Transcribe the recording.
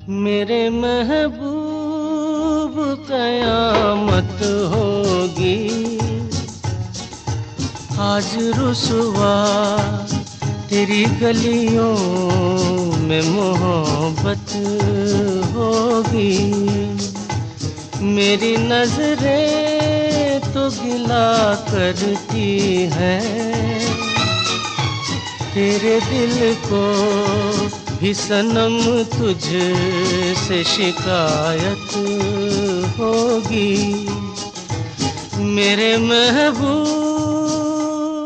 मेरे महबूब कयामत होगी, आज रुसवा तेरी गलियों में मोहब्बत होगी। मेरी नजरें तो गिला करती हैं, तेरे दिल को भी सनम तुझसे शिकायत होगी। मेरे महबूब